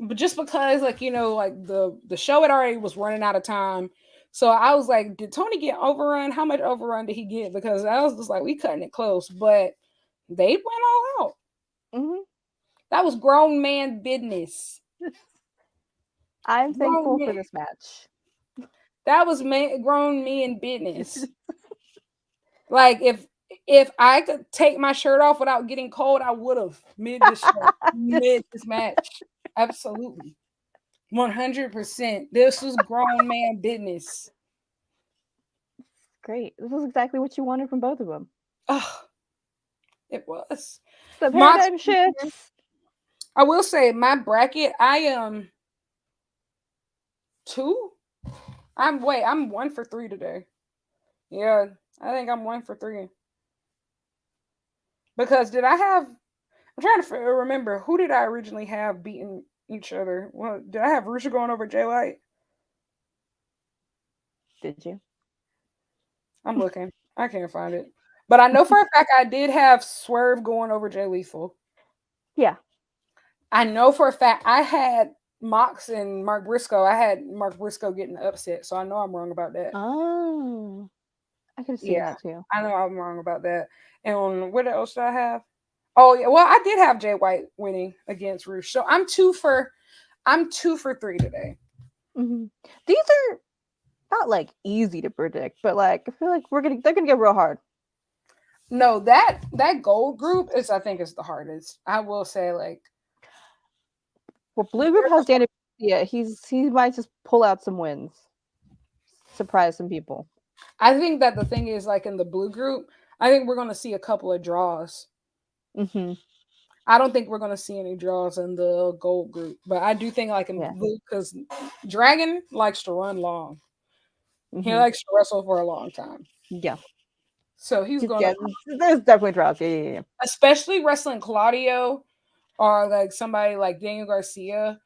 Speaker 1: but just because like, you know, like the show had already was running out of time, so I was like, did Tony get overrun? How much overrun did he get? Because I was just like, we cutting it close, but they went all out. That was grown man business.
Speaker 2: I'm thankful for this match.
Speaker 1: That was grown man business. Like if I could take my shirt off without getting cold, I would have mid this match. Absolutely. 100%. This was grown man business.
Speaker 2: Great. This was exactly what you wanted from both of them.
Speaker 1: Oh, it was.
Speaker 2: The paradigm shifts.
Speaker 1: I will say my bracket, I am 2. I'm 1 for 3 today. Yeah, I think I'm 1 for 3. Because I'm trying to remember, who did I originally have beating each other? Well, did I have Rusha going over Jay White?
Speaker 2: Did you?
Speaker 1: I'm looking. I can't find it. But I know for a fact I did have Swerve going over Jay Lethal.
Speaker 2: Yeah.
Speaker 1: I know for a fact I had Mox and Mark Briscoe. I had Mark Briscoe getting upset, so I know I'm wrong about that.
Speaker 2: Oh, I could have seen that too.
Speaker 1: I know I'm wrong about that. And what else did I have? Oh yeah, well I did have Jay White winning against Roosh. So I'm 2 for 3 today.
Speaker 2: Mm-hmm. These are not like easy to predict, but like I feel like they're gonna get real hard.
Speaker 1: No, that gold group is I think is the hardest. I will say like
Speaker 2: Well, blue group has Daniel. Yeah, he might just pull out some wins, surprise some people.
Speaker 1: I think that the thing is like in the blue group, I think we're gonna see a couple of draws.
Speaker 2: Mm-hmm.
Speaker 1: I don't think we're gonna see any draws in the gold group, but I do think like in blue because Dragon likes to run long. Mm-hmm. He likes to wrestle for a long time.
Speaker 2: Yeah.
Speaker 1: So he's gonna.
Speaker 2: Yeah, there's definitely draws. Yeah.
Speaker 1: Especially wrestling Claudio or like somebody like Daniel Garcia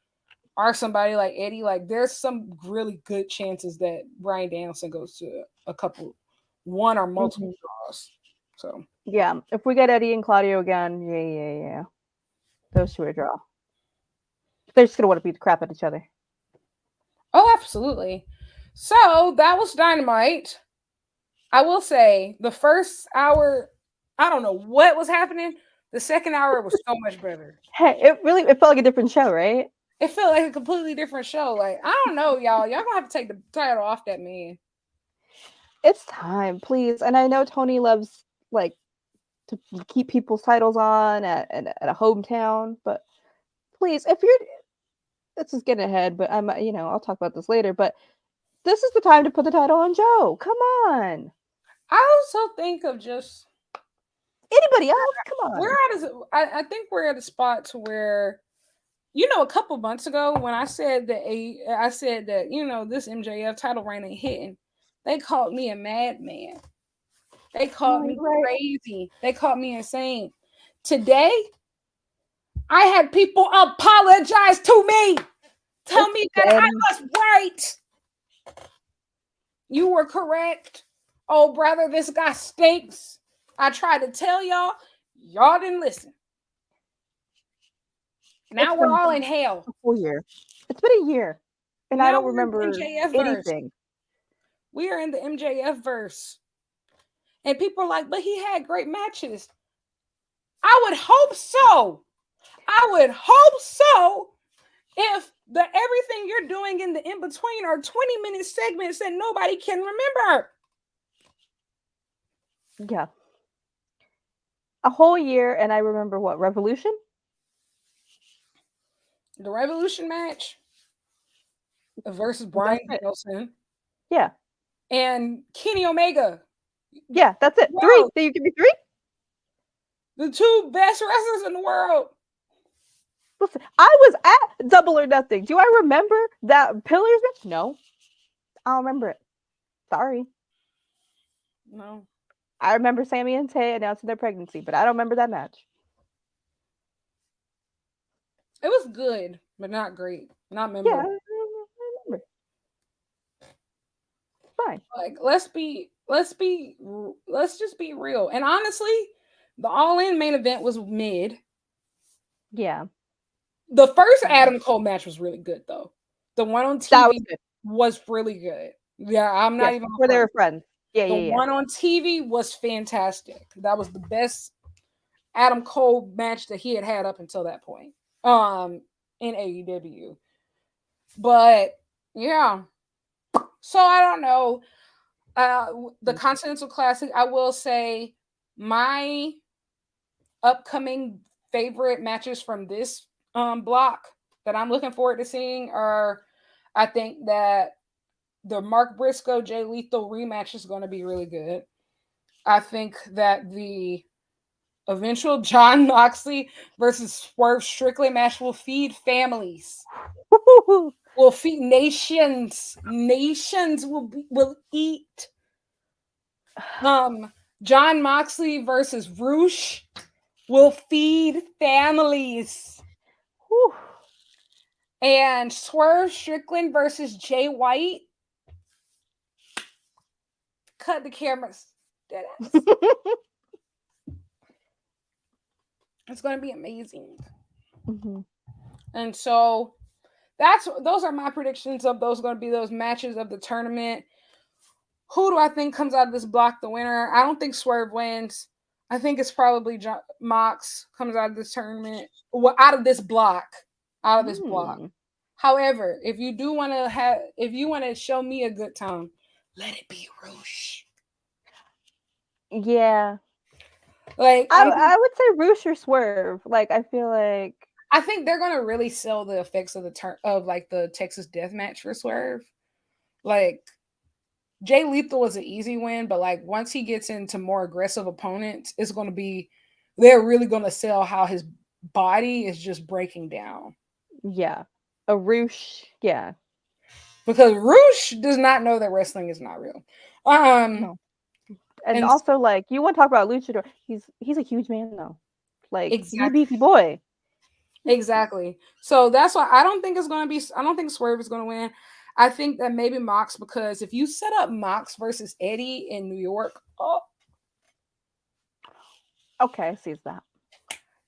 Speaker 1: or somebody like Eddie. Like there's some really good chances that Bryan Danielson goes to one or multiple draws. So
Speaker 2: yeah, if we get Eddie and Claudio again, yeah, those two are a draw. They're just gonna want to beat the crap out of each other.
Speaker 1: Oh, absolutely. So that was Dynamite. I will say the first hour, I don't know what was happening. The second hour was so much better.
Speaker 2: Hey, it felt like a different show, right?
Speaker 1: It felt like a completely different show. Like, I don't know, y'all. Y'all gonna have to take the title off that man.
Speaker 2: It's time, please. And I know Tony loves like to keep people's titles on at a hometown, but please, if you're this is getting ahead, but I'll talk about this later, but this is the time to put the title on Joe. Come on.
Speaker 1: I also think of just
Speaker 2: anybody else. Come on.
Speaker 1: I think we're at a spot to where, a couple months ago when I said that this MJF title reign ain't hitting, they called me a madman. They called me crazy. They called me insane. Today, I had people apologize to me. Tell me that I was right. You were correct. Oh, brother, this guy stinks. I tried to tell y'all. Y'all didn't listen. Now we're all in hell.
Speaker 2: A full year. It's been a year. And now I don't remember anything.
Speaker 1: We are in the MJF verse. And people are like, but he had great matches. I would hope so. I would hope so if everything you're doing in the in-between are 20-minute segments that nobody can remember.
Speaker 2: Yeah. A whole year, and I remember what? Revolution?
Speaker 1: The Revolution match versus Bryan Danielson.
Speaker 2: Yeah.
Speaker 1: And Kenny Omega.
Speaker 2: Yeah, that's it. Whoa. 3. Did you give me 3?
Speaker 1: The 2 best wrestlers in the world.
Speaker 2: Listen, I was at Double or Nothing. Do I remember that Pillars match? No. I don't remember it. Sorry.
Speaker 1: No.
Speaker 2: I remember Sammy and Tay announcing their pregnancy, but I don't remember that match.
Speaker 1: It was good, but not great. Not memorable.
Speaker 2: Yeah, I remember. Fine.
Speaker 1: Like, let's just be real. And honestly, the All-In main event was mid.
Speaker 2: Yeah.
Speaker 1: The first Adam Cole match was really good, though. The one on TV was really good. Yeah, I'm not even.
Speaker 2: Where they were friends. Yeah,
Speaker 1: the one on TV was fantastic. That was the best Adam Cole match that he had up until that point. In AEW. But yeah. So I don't know. The Continental Classic, I will say my upcoming favorite matches from this block that I'm looking forward to seeing are, I think that the Mark Briscoe Jay Lethal rematch is going to be really good. I think that the eventual John Moxley versus Swerve Strickland match will feed families. Will feed nations. Nations will eat. John Moxley versus Roosh will feed families.
Speaker 2: Whew.
Speaker 1: And Swerve Strickland versus Jay White. Cut the cameras. It's going to be amazing.
Speaker 2: Mm-hmm.
Speaker 1: And so those are my predictions of those going to be those matches of the tournament. Who do I think comes out of this block the winner? I don't think Swerve wins. I think it's probably Mox comes out of this tournament. Well, out of this block. Out of this block. However, if you want to show me a good time, let it be Roosh.
Speaker 2: Yeah.
Speaker 1: Like
Speaker 2: I would say Roosh or Swerve. Like I feel like
Speaker 1: I think they're gonna really sell the effects of like the Texas Death Match for Swerve. Like Jay Lethal is an easy win, but like once he gets into more aggressive opponents, they're really gonna sell how his body is just breaking down.
Speaker 2: yeah. A Roosh, yeah.
Speaker 1: Because Roosh does not know that wrestling is not real.
Speaker 2: No. And also like you want to talk about luchador, he's a huge man though. Like
Speaker 1: exactly.
Speaker 2: he's a beefy boy.
Speaker 1: Exactly. So that's why I don't think Swerve is gonna win. I think that maybe Mox, because if you set up Mox versus Eddie in New York,
Speaker 2: okay, I see that.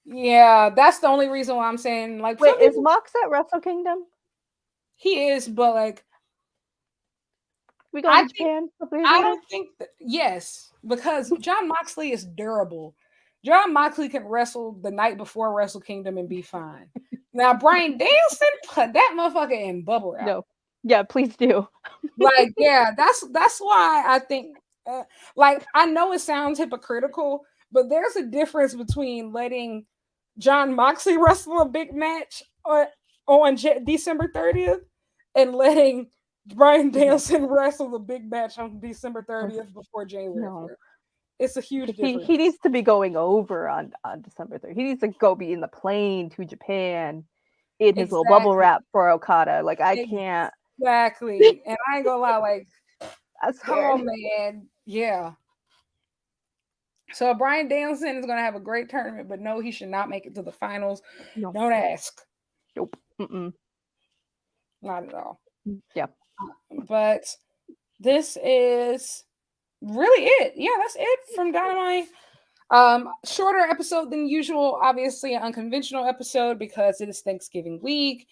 Speaker 1: Yeah, that's the only reason why I'm saying like.
Speaker 2: Wait, is Mox at Wrestle Kingdom?
Speaker 1: He is, but like,
Speaker 2: we going to Japan?
Speaker 1: I don't think yes, because Jon Moxley is durable. Jon Moxley can wrestle the night before Wrestle Kingdom and be fine. Now Bryan Danielson, put that motherfucker in bubble wrap.
Speaker 2: No, yeah, please do.
Speaker 1: Like, yeah, that's why I think. Like, I know it sounds hypocritical, but there's a difference between letting Jon Moxley wrestle a big match on December 30th and letting Bryan Danielson wrestle the big match on December 30th before January 4th. It's a huge difference.
Speaker 2: He needs to be going over on December 3rd. He needs to go be in the plane to Japan in his little bubble wrap for Okada. Like, I can't.
Speaker 1: Exactly. And I ain't gonna lie, like, come on, man. Yeah. So Bryan Danielson is gonna have a great tournament, but no, he should not make it to the finals. No. Don't ask.
Speaker 2: Nope. Mm-mm.
Speaker 1: Not at all.
Speaker 2: Yeah.
Speaker 1: But this is really it. Yeah, that's it from Dynamite. Shorter episode than usual, obviously an unconventional episode because it is Thanksgiving week.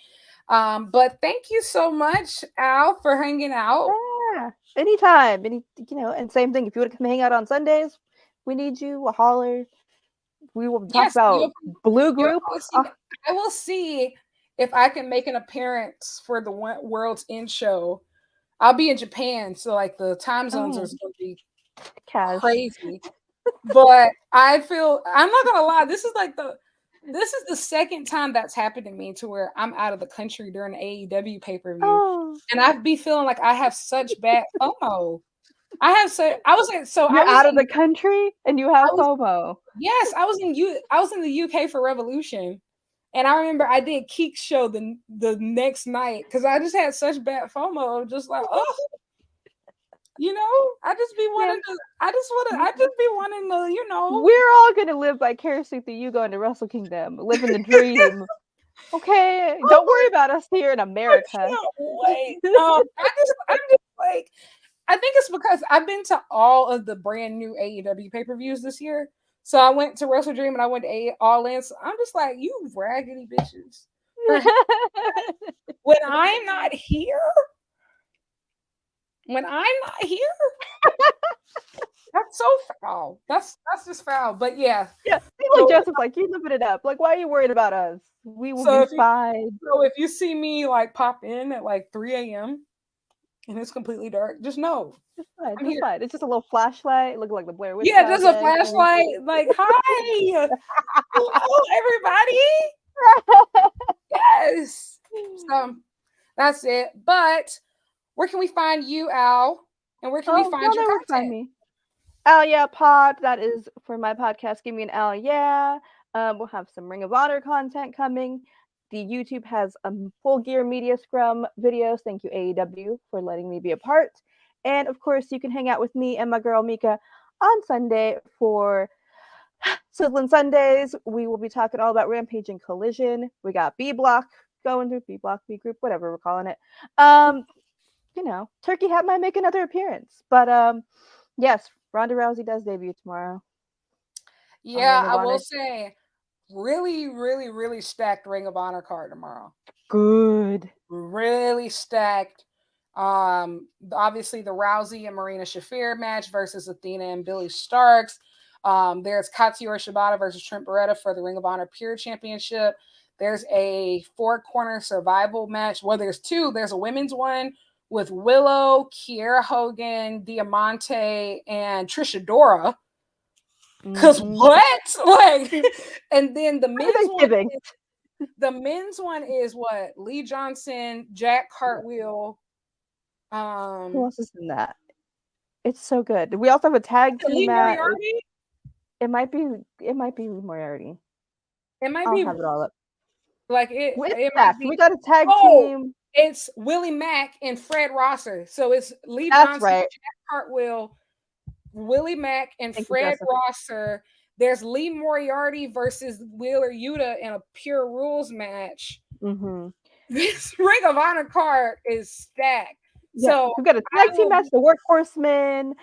Speaker 1: But thank you so much, Al, for hanging out.
Speaker 2: Yeah, anytime. And same thing. If you want to come hang out on Sundays, we need you. A holler. We will talk about Blue Group.
Speaker 1: I will see if I can make an appearance for the World's End show. I'll be in Japan, so like the time zones are going to be crazy. But I'm not gonna lie, this is the second time that's happened to me to where I'm out of the country during the AEW pay-per-view. And I'd be feeling like I have such bad FOMO. You're
Speaker 2: out of the country and you have FOMO.
Speaker 1: Yes, I was in the UK for Revolution. And I remember I did Keek's show the next night because I just had such bad FOMO. Just like, oh, I just be wanting to,
Speaker 2: We're all gonna live vicariously through you going to Wrestle Kingdom, living the dream. Okay, don't worry about us here in America.
Speaker 1: I can't wait. I'm just like, I think it's because I've been to all of the brand new AEW pay-per-views this year. So I went to Wrestle Dream and I went to All In. So I'm just like, you raggedy bitches. When I'm not here, that's so foul. That's just foul. But yeah.
Speaker 2: Yeah. People just like, you living it up. Like, why are you worried about us? We will be fine.
Speaker 1: So if you see me like pop in at like 3 a.m. and it's completely dark, just know.
Speaker 2: It's fine. It's fine. It's just a little flashlight, looking like the Blair Witch.
Speaker 1: Yeah, just a flashlight. Like, hi, hello, everybody. Yes. So that's it. But where can we find you, Al? And where can we find your content?
Speaker 2: Find me. Al Yeah Pod. That is for my podcast. Give me an Al Yeah. We'll have some Ring of Honor content coming. The YouTube has Full Gear Media Scrum videos. Thank you, AEW, for letting me be a part. And of course, you can hang out with me and my girl Mika on Sunday for Sizzlin Sundays. We will be talking all about Rampage and Collision. We got B Block going through, B Block, B Group, whatever we're calling it. Turkey Hat might make another appearance. But yes, Ronda Rousey does debut tomorrow.
Speaker 1: Yeah, I will say really, really, really stacked Ring of Honor card tomorrow.
Speaker 2: Good.
Speaker 1: Really stacked. Obviously the Rousey and Marina Shafir match versus Athena and Billy Starks. There's Katsuyori Shibata versus Trent Beretta for the Ring of Honor Pure Championship. There's a 4-corner survival match. Well, there's two. There's a women's one with Willow, Kiera Hogan, Diamante, and Trisha Dora. Because what? Like, and then the men's one is what? Lee Johnson, Jack Cartwheel.
Speaker 2: Who else is in that? It's so good. We also have a tag team
Speaker 1: Lee
Speaker 2: match.
Speaker 1: Moriarty?
Speaker 2: It might be Lee Moriarty.
Speaker 1: It might
Speaker 2: I'll
Speaker 1: be.
Speaker 2: have it all up.
Speaker 1: Like it
Speaker 2: might be. We got a tag team.
Speaker 1: It's Willie Mack and Fred Rosser. So it's Lee
Speaker 2: That's
Speaker 1: Johnson,
Speaker 2: right.
Speaker 1: Jack Cartwheel, Willie Mack, and Fred Rosser. There's Lee Moriarty versus Wheeler Yuta in a Pure Rules match. This Ring of Honor card is stacked.
Speaker 2: Yeah.
Speaker 1: So
Speaker 2: we've got a tag team match, the Workhorsemen.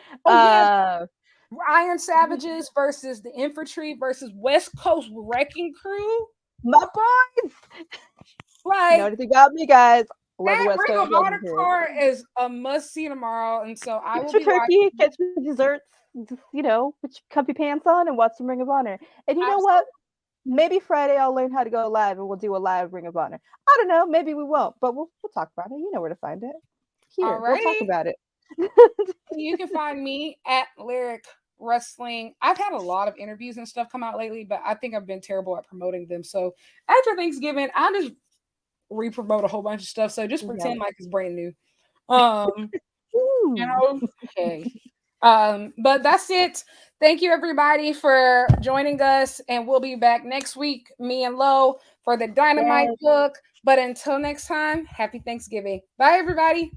Speaker 1: Iron Savages versus the Infantry versus West Coast Wrecking Crew.
Speaker 2: My boys.
Speaker 1: Like,
Speaker 2: you know anything about me, guys?
Speaker 1: That Ring of Honor card is a must see tomorrow, and so I will be
Speaker 2: turkey, get your desserts, put your comfy pants on, and watch some Ring of Honor. And you know what? Maybe Friday I'll learn how to go live, and we'll do a live Ring of Honor. I don't know. Maybe we won't, but we'll talk about it. You know where to find it. Here, we'll talk about it.
Speaker 1: You can find me at Lyric Wrestling. I've had a lot of interviews and stuff come out lately, but I think I've been terrible at promoting them. So after Thanksgiving, I'll just re-promote a whole bunch of stuff. So just pretend like it's brand new. Okay. But that's it. Thank you everybody for joining us, and we'll be back next week, me and Lo, for the Dynamite book. But until next time, happy Thanksgiving. Bye everybody.